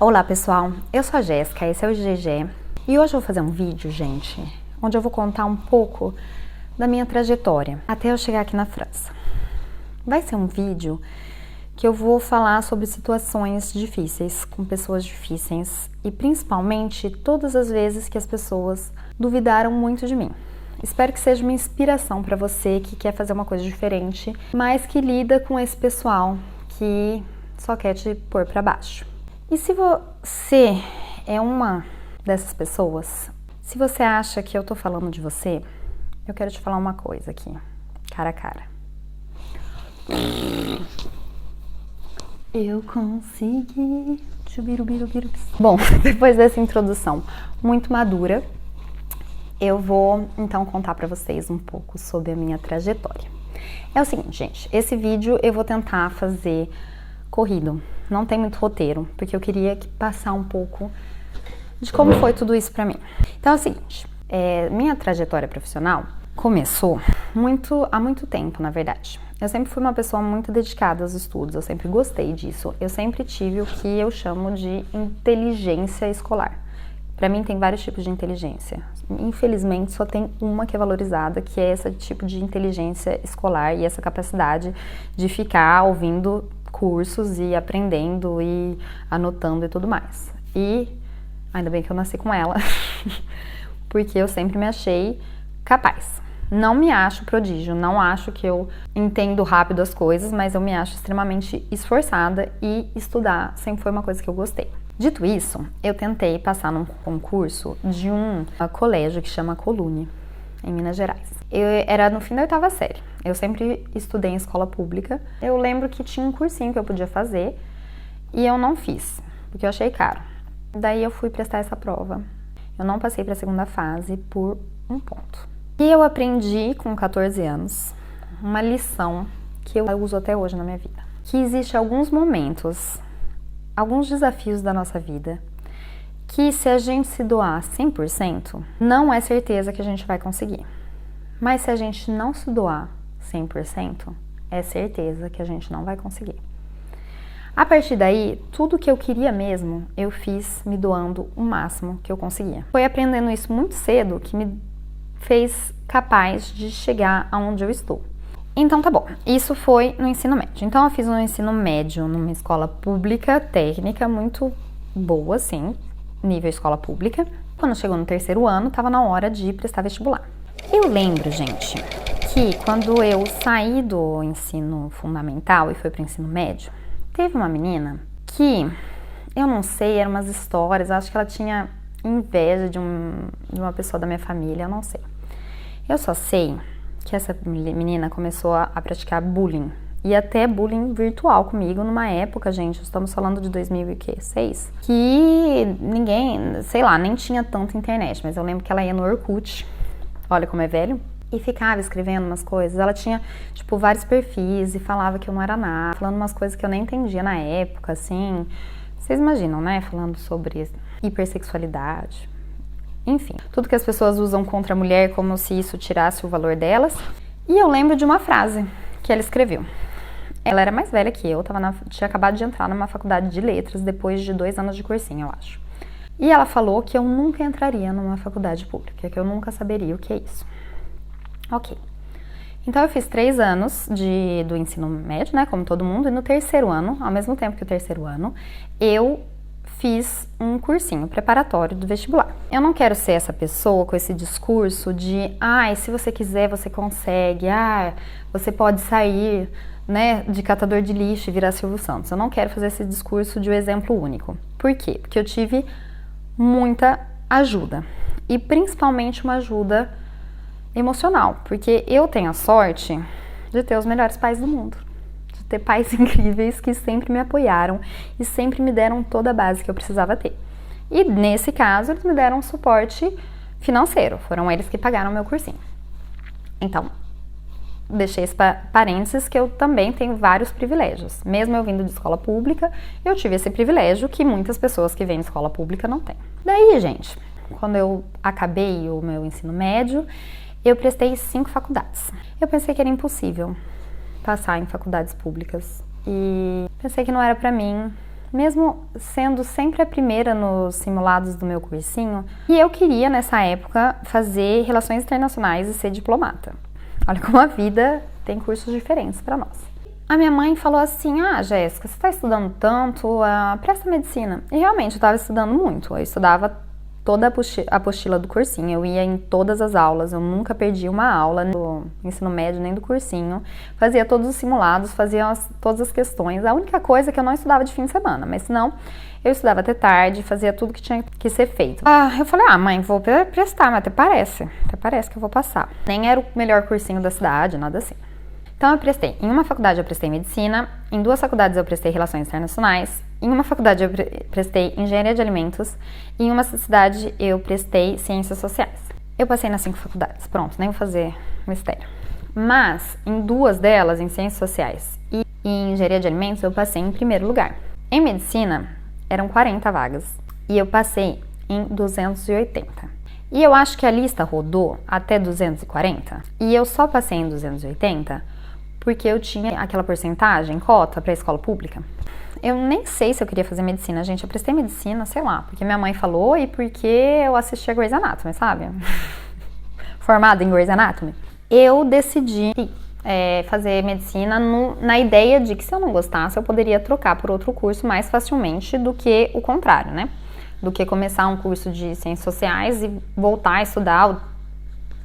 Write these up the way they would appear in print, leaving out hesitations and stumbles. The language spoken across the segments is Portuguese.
Olá pessoal, eu sou a Jéssica, esse é o GG e hoje eu vou fazer um vídeo, gente, onde eu vou contar um pouco da minha trajetória até eu chegar aqui na França. Vai ser um vídeo que eu vou falar sobre situações difíceis, com pessoas difíceis e principalmente todas as vezes que as pessoas duvidaram muito de mim. Espero que seja uma inspiração para você que quer fazer uma coisa diferente, mas que lida com esse pessoal que só quer te pôr para baixo. E se você é uma dessas pessoas, se você acha que eu tô falando de você, eu quero te falar uma coisa aqui, cara a cara. Eu consegui. Bom, depois dessa introdução muito madura, eu vou então contar pra vocês um pouco sobre a minha trajetória. É o seguinte, gente, esse vídeo eu vou tentar fazer corrido, não tem muito roteiro, porque eu queria passar um pouco de como foi tudo isso pra mim. Então é o seguinte, minha trajetória profissional começou há muito tempo, na verdade. Eu sempre fui uma pessoa muito dedicada aos estudos, eu sempre gostei disso, eu sempre tive o que eu chamo de inteligência escolar. Pra mim tem vários tipos de inteligência, infelizmente só tem uma que é valorizada, que é esse tipo de inteligência escolar e essa capacidade de ficar ouvindo cursos e aprendendo e anotando e tudo mais. E ainda bem que eu nasci com ela, porque eu sempre me achei capaz. Não me acho prodígio, não acho que eu entendo rápido as coisas, mas eu me acho extremamente esforçada e estudar sempre foi uma coisa que eu gostei. Dito isso, eu tentei passar num concurso de um colégio que chama Colune, em Minas Gerais. Eu era no fim da 8ª série. Eu sempre estudei em escola pública. Eu lembro que tinha um cursinho que eu podia fazer e eu não fiz, porque eu achei caro. Daí eu fui prestar essa prova. Eu não passei para a segunda fase por um ponto. E eu aprendi com 14 anos uma lição que eu uso até hoje na minha vida. Que existe alguns momentos, alguns desafios da nossa vida que se a gente se doar 100%, não é certeza que a gente vai conseguir. Mas se a gente não se doar 100%, é certeza que a gente não vai conseguir. A partir daí, tudo que eu queria mesmo, eu fiz me doando o máximo que eu conseguia. Foi aprendendo isso muito cedo que me fez capaz de chegar aonde eu estou. Então tá bom, isso foi no ensino médio. Então eu fiz um ensino médio numa escola pública, técnica, muito boa, sim, nível escola pública. Quando chegou no 3º ano, tava na hora de prestar vestibular. Eu lembro, gente, que quando eu saí do ensino fundamental e fui pro ensino médio, teve uma menina que, eu não sei, eram umas histórias, acho que ela tinha inveja de uma pessoa da minha família, eu não sei. Eu só sei que essa menina começou a praticar bullying, e até bullying virtual comigo numa época, gente, estamos falando de 2006, que ninguém, sei lá, nem tinha tanta internet, mas eu lembro que ela ia no Orkut, olha como é velho, e ficava escrevendo umas coisas. Ela tinha, tipo, vários perfis e falava que eu não era nada, falando umas coisas que eu nem entendia na época, assim, vocês imaginam, né, falando sobre hipersexualidade, enfim, tudo que as pessoas usam contra a mulher como se isso tirasse o valor delas. E eu lembro de uma frase que ela escreveu. Ela era mais velha que eu, tinha acabado de entrar numa faculdade de letras depois de 2 anos de cursinho, eu acho. E ela falou que eu nunca entraria numa faculdade pública, que eu nunca saberia o que é isso. Ok. Então eu fiz 3 anos do ensino médio, né, como todo mundo, e no 3º ano, ao mesmo tempo que o 3º ano, eu fiz um cursinho preparatório do vestibular. Eu não quero ser essa pessoa com esse discurso de se você quiser, você consegue, você pode sair, né, de catador de lixo e virar Silvio Santos. Eu não quero fazer esse discurso de um exemplo único. Por quê? Porque eu tive muita ajuda, e principalmente uma ajuda emocional, porque eu tenho a sorte de ter os melhores pais do mundo, de ter pais incríveis que sempre me apoiaram e sempre me deram toda a base que eu precisava ter. E nesse caso, eles me deram um suporte financeiro, foram eles que pagaram meu cursinho. Então, deixei esse parênteses que eu também tenho vários privilégios. Mesmo eu vindo de escola pública, eu tive esse privilégio que muitas pessoas que vêm de escola pública não têm. Daí, gente, quando eu acabei o meu ensino médio, eu prestei 5 faculdades. Eu pensei que era impossível passar em faculdades públicas e pensei que não era pra mim, mesmo sendo sempre a primeira nos simulados do meu cursinho. E eu queria, nessa época, fazer relações internacionais e ser diplomata. Olha como a vida tem cursos diferentes para nós. A minha mãe falou assim, Jéssica, você está estudando tanto, presta medicina. E realmente, eu estava estudando muito. Eu estudava toda a apostila do cursinho, eu ia em todas as aulas, eu nunca perdi uma aula do ensino médio nem do cursinho, fazia todos os simulados, fazia todas as questões. A única coisa é que eu não estudava de fim de semana, mas senão eu estudava até tarde, fazia tudo que tinha que ser feito. Eu falei, mãe, vou prestar, mas até parece que eu vou passar. Nem era o melhor cursinho da cidade, nada assim. Então eu prestei, em uma faculdade eu prestei medicina, em 2 faculdades eu prestei relações internacionais, em uma faculdade eu prestei engenharia de alimentos e em uma cidade eu prestei ciências sociais. Eu passei nas 5 faculdades, pronto, nem vou fazer mistério. Mas em 2 delas, em ciências sociais e em engenharia de alimentos, eu passei em primeiro lugar. Em medicina, eram 40 vagas e eu passei em 280. E eu acho que a lista rodou até 240 e eu só passei em 280 porque eu tinha aquela porcentagem, cota para a escola pública. Eu nem sei se eu queria fazer medicina, gente. Eu prestei medicina, sei lá, porque minha mãe falou e porque eu assisti a Grey's Anatomy, sabe? Formada em Grey's Anatomy. Eu decidi fazer medicina na ideia de que se eu não gostasse, eu poderia trocar por outro curso mais facilmente do que o contrário, né? Do que começar um curso de ciências sociais e voltar a estudar o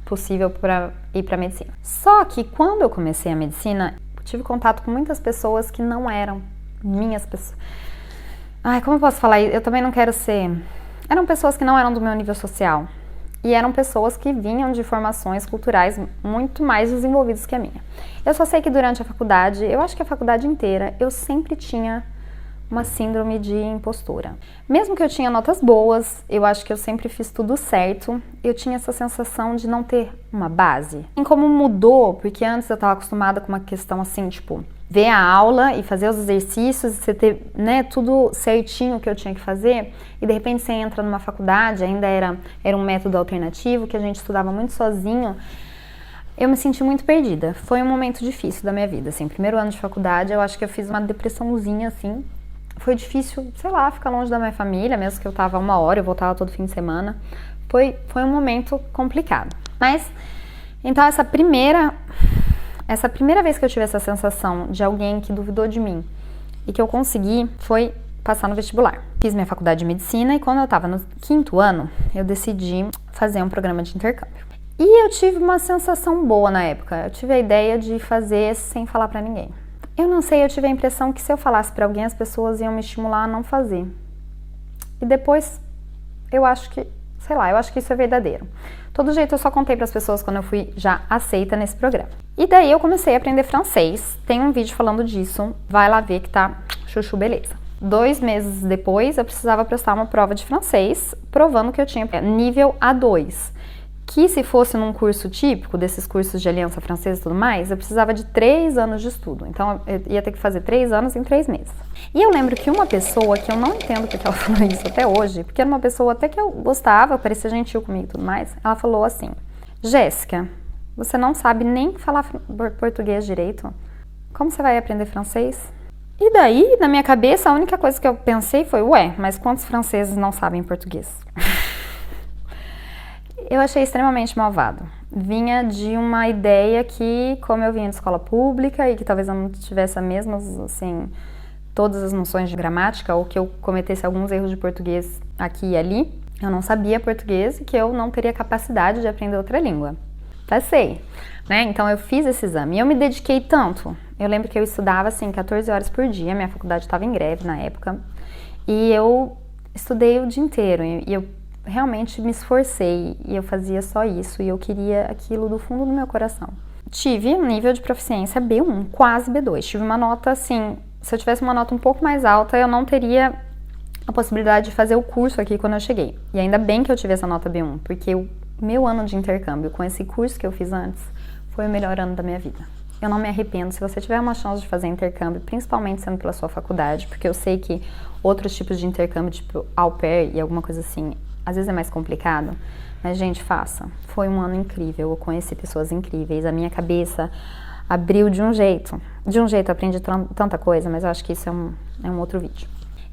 possível para ir para medicina. Só que quando eu comecei a medicina, tive contato com muitas pessoas que não eram minhas pessoas. Como eu posso falar? Eu também não quero ser... Eram pessoas que não eram do meu nível social. E eram pessoas que vinham de formações culturais muito mais desenvolvidas que a minha. Eu só sei que durante a faculdade, eu acho que a faculdade inteira, eu sempre tinha uma síndrome de impostora. Mesmo que eu tinha notas boas, eu acho que eu sempre fiz tudo certo, eu tinha essa sensação de não ter uma base. E como mudou, porque antes eu estava acostumada com uma questão assim, tipo, ver a aula e fazer os exercícios, você ter, né, tudo certinho que eu tinha que fazer, e de repente você entra numa faculdade, ainda era um método alternativo, que a gente estudava muito sozinho, eu me senti muito perdida. Foi um momento difícil da minha vida, assim, primeiro ano de faculdade, eu acho que eu fiz uma depressãozinha, assim. Foi difícil, sei lá, ficar longe da minha família, mesmo que eu tava 1 hora, eu voltava todo fim de semana. Foi um momento complicado. Mas, então essa primeira vez que eu tive essa sensação de alguém que duvidou de mim e que eu consegui, foi passar no vestibular. Fiz minha faculdade de medicina e quando eu tava no 5º ano, eu decidi fazer um programa de intercâmbio. E eu tive uma sensação boa na época. Eu tive a ideia de fazer sem falar pra ninguém. Eu não sei, eu tive a impressão que se eu falasse pra alguém, as pessoas iam me estimular a não fazer. E depois, eu acho que isso é verdadeiro. Todo jeito, eu só contei pras pessoas quando eu fui já aceita nesse programa. E daí eu comecei a aprender francês. Tem um vídeo falando disso, vai lá ver que tá chuchu beleza. 2 meses depois, eu precisava prestar uma prova de francês, provando que eu tinha nível A2. Que se fosse num curso típico, desses cursos de aliança francesa e tudo mais, eu precisava de 3 anos de estudo. Então, eu ia ter que fazer 3 anos em 3 meses. E eu lembro que uma pessoa, que eu não entendo porque ela falou isso até hoje, porque era uma pessoa até que eu gostava, parecia gentil comigo e tudo mais, ela falou assim, Jéssica, você não sabe nem falar português direito, como você vai aprender francês? E daí, na minha cabeça, a única coisa que eu pensei foi, mas quantos franceses não sabem português? Eu achei extremamente malvado. Vinha de uma ideia que, como eu vinha de escola pública e que talvez eu não tivesse as mesmas, assim, todas as noções de gramática, ou que eu cometesse alguns erros de português aqui e ali, eu não sabia português e que eu não teria capacidade de aprender outra língua. Passei, né? Então eu fiz esse exame e eu me dediquei tanto. Eu lembro que eu estudava, assim, 14 horas por dia, minha faculdade estava em greve na época, e eu estudei o dia inteiro, e eu realmente me esforcei e eu fazia só isso e eu queria aquilo do fundo do meu coração. Tive um nível de proficiência B1, quase B2. Tive uma nota assim, se eu tivesse uma nota um pouco mais alta, eu não teria a possibilidade de fazer o curso aqui quando eu cheguei. E ainda bem que eu tive essa nota B1, porque o meu ano de intercâmbio com esse curso que eu fiz antes foi o melhor ano da minha vida. Eu não me arrependo. Se você tiver uma chance de fazer intercâmbio, principalmente sendo pela sua faculdade, porque eu sei que outros tipos de intercâmbio, tipo au pair e alguma coisa assim, às vezes é mais complicado, mas gente, faça. Foi um ano incrível, eu conheci pessoas incríveis, a minha cabeça abriu de um jeito. De um jeito eu aprendi tanta coisa, mas eu acho que isso é um outro vídeo.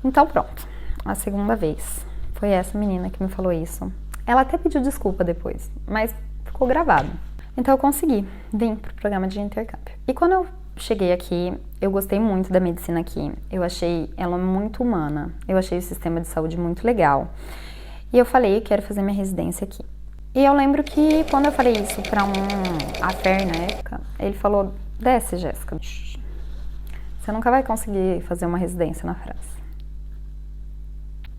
Então pronto, a segunda vez foi essa menina que me falou isso. Ela até pediu desculpa depois, mas ficou gravado. Então eu consegui vir pro programa de intercâmbio. E quando eu cheguei aqui, eu gostei muito da medicina aqui. Eu achei ela muito humana. Eu achei o sistema de saúde muito legal. E eu falei, eu quero fazer minha residência aqui. E eu lembro que quando eu falei isso pra a Fer na época, ele falou, desce, Jéssica. Você nunca vai conseguir fazer uma residência na França.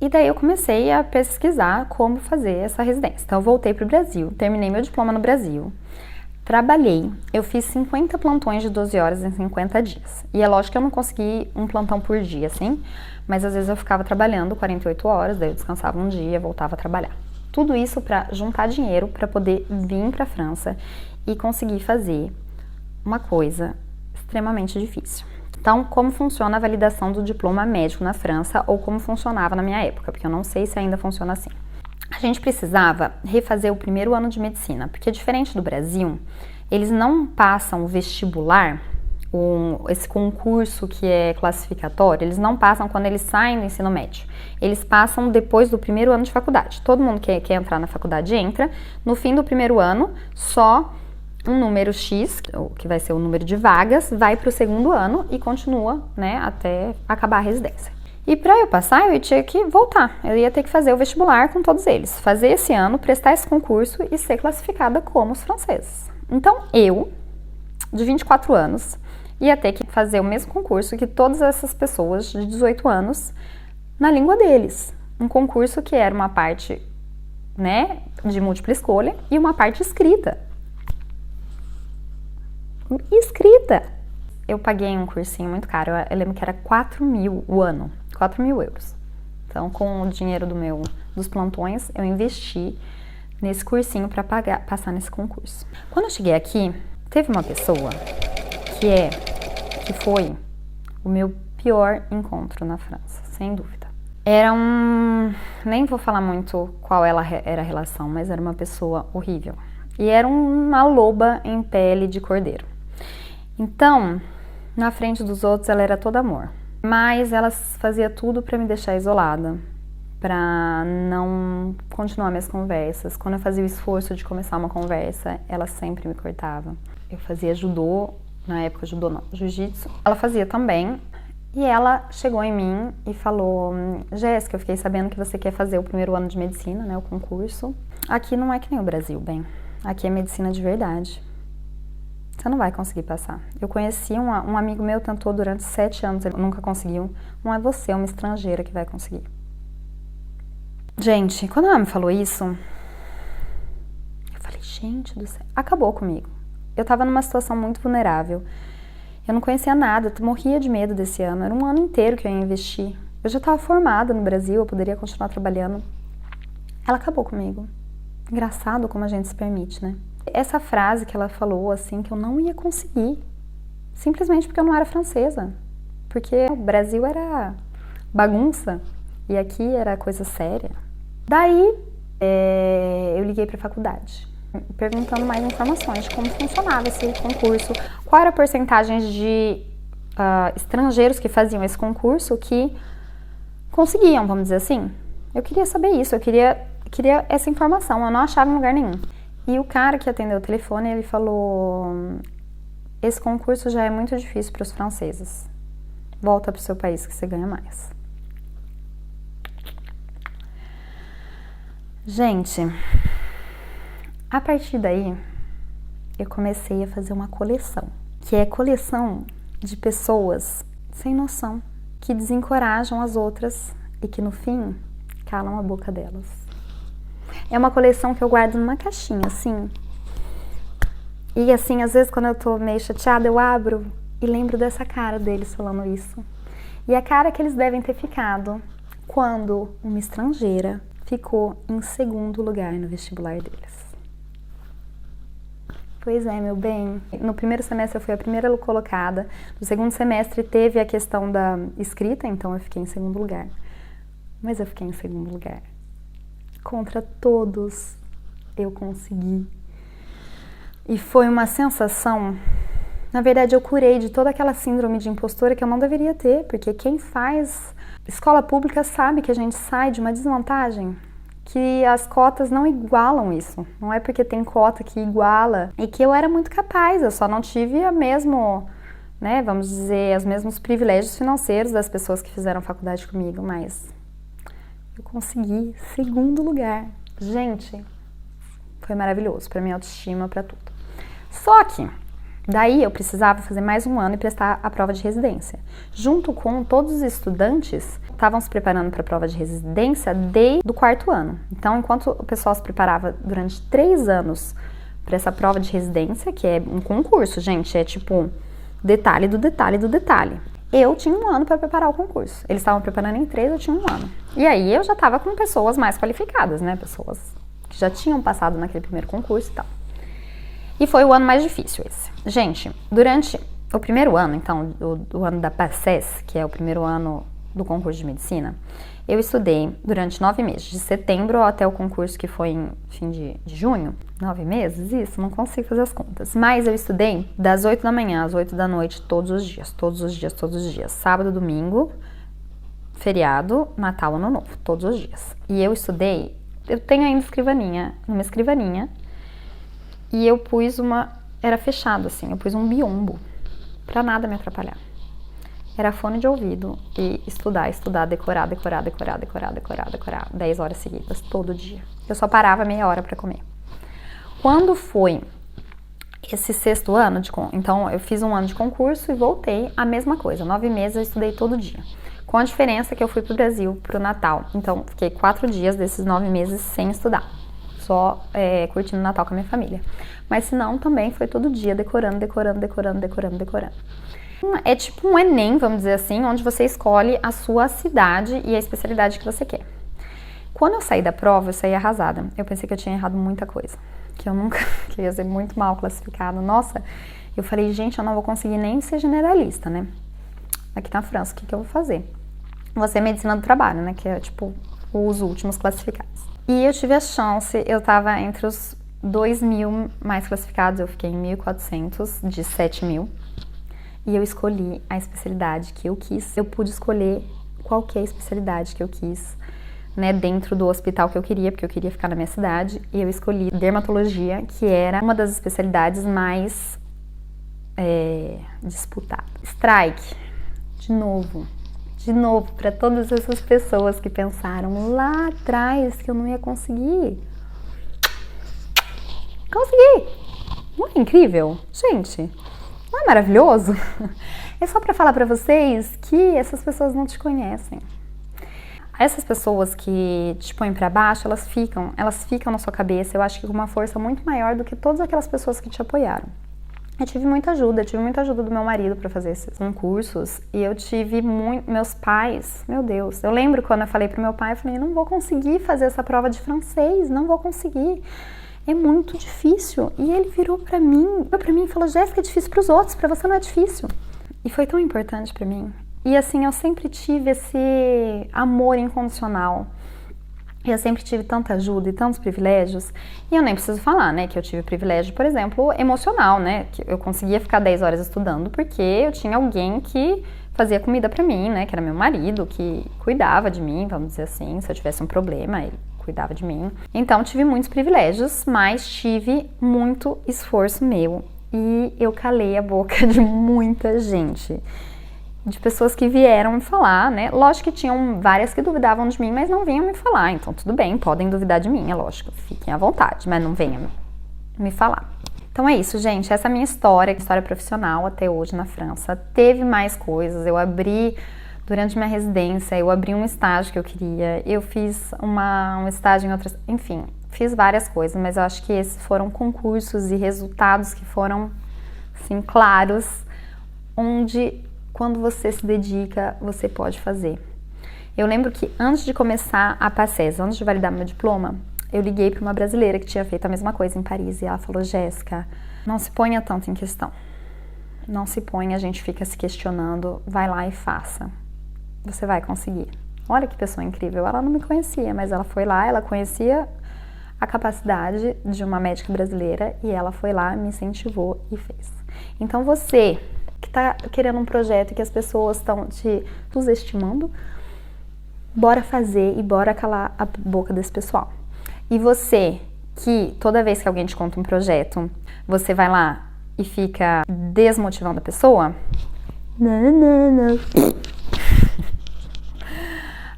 E daí eu comecei a pesquisar como fazer essa residência. Então eu voltei pro Brasil, terminei meu diploma no Brasil. Trabalhei, eu fiz 50 plantões de 12 horas em 50 dias. E é lógico que eu não consegui um plantão por dia, assim, mas às vezes eu ficava trabalhando 48 horas, daí eu descansava um dia, voltava a trabalhar. Tudo isso para juntar dinheiro para poder vir para a França e conseguir fazer uma coisa extremamente difícil. Então, como funciona a validação do diploma médico na França ou como funcionava na minha época, porque eu não sei se ainda funciona assim. A gente precisava refazer o primeiro ano de medicina, porque diferente do Brasil, eles não passam o vestibular, esse concurso que é classificatório, eles não passam quando eles saem do ensino médio. Eles passam depois do primeiro ano de faculdade. Todo mundo que quer entrar na faculdade entra. No fim do primeiro ano, só um número X, que vai ser o número de vagas, vai para o segundo ano e continua, né, até acabar a residência. E para eu passar, eu tinha que voltar. Eu ia ter que fazer o vestibular com todos eles. Fazer esse ano, prestar esse concurso e ser classificada como os franceses. Então, eu, de 24 anos, ia ter que fazer o mesmo concurso que todas essas pessoas de 18 anos na língua deles. Um concurso que era uma parte, né, de múltipla escolha e uma parte escrita. Eu paguei um cursinho muito caro, eu lembro que era 4.000 o ano, 4.000 euros. Então, com o dinheiro dos plantões, eu investi nesse cursinho para passar nesse concurso. Quando eu cheguei aqui, teve uma pessoa que foi o meu pior encontro na França, sem dúvida. Nem vou falar muito qual era a relação, mas era uma pessoa horrível. E era uma loba em pele de cordeiro. Então, na frente dos outros ela era toda amor. Mas ela fazia tudo para me deixar isolada, para não continuar minhas conversas. Quando eu fazia o esforço de começar uma conversa, ela sempre me cortava. Eu fazia judô, na época judô não, jiu-jitsu. Ela fazia também. E ela chegou em mim e falou, Jéssica, eu fiquei sabendo que você quer fazer o primeiro ano de medicina, né, o concurso. Aqui não é que nem o Brasil, bem. Aqui é medicina de verdade. Você não vai conseguir passar. Eu conheci um amigo meu, tentou durante 7 anos, ele nunca conseguiu. Não é você, é uma estrangeira que vai conseguir. Gente, quando ela me falou isso, eu falei, gente do céu, acabou comigo. Eu tava numa situação muito vulnerável. Eu não conhecia nada, eu morria de medo desse ano. Era um ano inteiro que eu ia investir. Eu já estava formada no Brasil, eu poderia continuar trabalhando. Ela acabou comigo. Engraçado como a gente se permite, né? Essa frase que ela falou, assim, que eu não ia conseguir. Simplesmente porque eu não era francesa. Porque o Brasil era bagunça e aqui era coisa séria. Daí, eu liguei para a faculdade, perguntando mais informações de como funcionava esse concurso, qual era a porcentagem de estrangeiros que faziam esse concurso que conseguiam, vamos dizer assim. Eu queria saber isso, eu queria essa informação, eu não achava em lugar nenhum. E o cara que atendeu o telefone, ele falou, esse concurso já é muito difícil para os franceses. Volta para o seu país que você ganha mais. Gente, a partir daí, eu comecei a fazer uma coleção, que é coleção de pessoas sem noção, que desencorajam as outras e que no fim calam a boca delas. É uma coleção que eu guardo numa caixinha, assim. E assim, às vezes quando eu tô meio chateada, eu abro e lembro dessa cara deles falando isso. E a cara que eles devem ter ficado quando uma estrangeira ficou em segundo lugar no vestibular deles. Pois é, meu bem. No primeiro semestre eu fui a primeira colocada. No segundo semestre teve a questão da escrita, então eu fiquei em segundo lugar. Mas eu fiquei em segundo lugar. Contra todos, eu consegui. E foi uma sensação... Na verdade, eu curei de toda aquela síndrome de impostora que eu não deveria ter, porque quem faz escola pública sabe que a gente sai de uma desvantagem, que as cotas não igualam isso. Não é porque tem cota que iguala. E que eu era muito capaz, eu só não tive a mesmo, né, vamos dizer, os mesmos privilégios financeiros das pessoas que fizeram faculdade comigo, mas eu consegui segundo lugar. Gente, foi maravilhoso pra minha autoestima, pra tudo. Só que daí eu precisava fazer mais um ano e prestar a prova de residência. Junto com todos os estudantes, estavam se preparando para a prova de residência desde o 4º ano. Então, enquanto o pessoal se preparava durante 3 anos para essa prova de residência, que é um concurso, gente, é tipo detalhe do detalhe do detalhe. Eu tinha um ano para preparar o concurso. Eles estavam preparando em 3, eu tinha um ano. E aí eu já estava com pessoas mais qualificadas, né? Pessoas que já tinham passado naquele primeiro concurso e tal. E foi o ano mais difícil esse. Gente, durante o primeiro ano, então, o ano da PACES, que é o primeiro ano do concurso de medicina, eu estudei durante 9 meses, de setembro até o concurso que foi em fim de junho. 9 meses? Isso, não consigo fazer as contas. Mas eu estudei das 8 da manhã às 8 da noite, todos os dias, todos os dias, todos os dias. Sábado, domingo, feriado, Natal, Ano Novo, todos os dias. E eu estudei, eu tenho ainda uma escrivaninha, e eu pus era fechado assim, eu pus um biombo, pra nada me atrapalhar. Era fone de ouvido e estudar, decorar, 10 horas seguidas, todo dia. Eu só parava meia hora pra comer. Quando foi esse 6º ano, então eu fiz um ano de concurso e voltei, a mesma coisa, 9 meses eu estudei todo dia. Com a diferença que eu fui pro Brasil, pro Natal, então fiquei 4 dias desses 9 meses sem estudar. Só curtindo o Natal com a minha família. Mas se não, também foi todo dia decorando. É tipo um Enem, vamos dizer assim, onde você escolhe a sua cidade e a especialidade que você quer. Quando eu saí da prova, eu saí arrasada. Eu pensei que eu tinha errado muita coisa. Que eu ia ser muito mal classificada. Nossa, eu falei, gente, eu não vou conseguir nem ser generalista, né? Aqui na França, o que eu vou fazer? Vou ser medicina do trabalho, né? Que é tipo os últimos classificados. E eu tive a chance, eu tava entre os 2.000 mais classificados, eu fiquei em 1.400 de 7.000. E eu escolhi a especialidade que eu quis. Eu pude escolher qualquer especialidade que eu quis, né, dentro do hospital que eu queria, porque eu queria ficar na minha cidade. E eu escolhi dermatologia, que era uma das especialidades mais disputadas. Strike, de novo, para todas essas pessoas que pensaram lá atrás que eu não ia conseguir. Consegui! Não é incrível? Gente, não é maravilhoso? É só para falar para vocês que essas pessoas não te conhecem. Essas pessoas que te põem para baixo, elas ficam na sua cabeça, eu acho que com uma força muito maior do que todas aquelas pessoas que te apoiaram. Eu tive muita ajuda do meu marido para fazer esses concursos e eu tive meus pais, meu Deus. Eu lembro quando eu falei pro meu pai, eu falei, não vou conseguir fazer essa prova de francês, não vou conseguir. É muito difícil. E ele virou pra mim e falou, Jéssica, é difícil pros outros, pra você não é difícil. E foi tão importante pra mim. E assim, eu sempre tive esse amor incondicional. Eu sempre tive tanta ajuda e tantos privilégios. E eu nem preciso falar, né, que eu tive privilégio, por exemplo, emocional, né? Que eu conseguia ficar 10 horas estudando porque eu tinha alguém que fazia comida pra mim, né? Que era meu marido, que cuidava de mim, vamos dizer assim. Se eu tivesse um problema, ele cuidava de mim. Então, tive muitos privilégios, mas tive muito esforço meu. E eu calei a boca de muita gente. De pessoas que vieram me falar, né? Lógico que tinham várias que duvidavam de mim, mas não vinham me falar. Então, tudo bem, podem duvidar de mim, é lógico. Fiquem à vontade, mas não venham me falar. Então é isso, gente. Essa é a minha história profissional até hoje na França. Teve mais coisas. Eu abri, durante minha residência, eu abri um estágio que eu queria. Eu fiz um estágio em outras... Enfim, fiz várias coisas, mas eu acho que esses foram concursos e resultados que foram, assim, claros, onde... Quando você se dedica, você pode fazer. Eu lembro que antes de começar a PACES, antes de validar meu diploma, eu liguei para uma brasileira que tinha feito a mesma coisa em Paris e ela falou, Jéssica, não se ponha tanto em questão. Não se ponha, a gente fica se questionando, vai lá e faça. Você vai conseguir. Olha que pessoa incrível, ela não me conhecia, mas ela foi lá, ela conhecia a capacidade de uma médica brasileira e ela foi lá, me incentivou e fez. Então você... que tá querendo um projeto e que as pessoas estão te subestimando, bora fazer e bora calar a boca desse pessoal. E você, que toda vez que alguém te conta um projeto, você vai lá e fica desmotivando a pessoa? Não.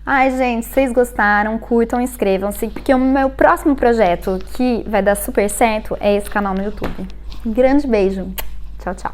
Ai, gente, se vocês gostaram, curtam, inscrevam-se, porque o meu próximo projeto, que vai dar super certo, é esse canal no YouTube. Um grande beijo. Tchau, tchau.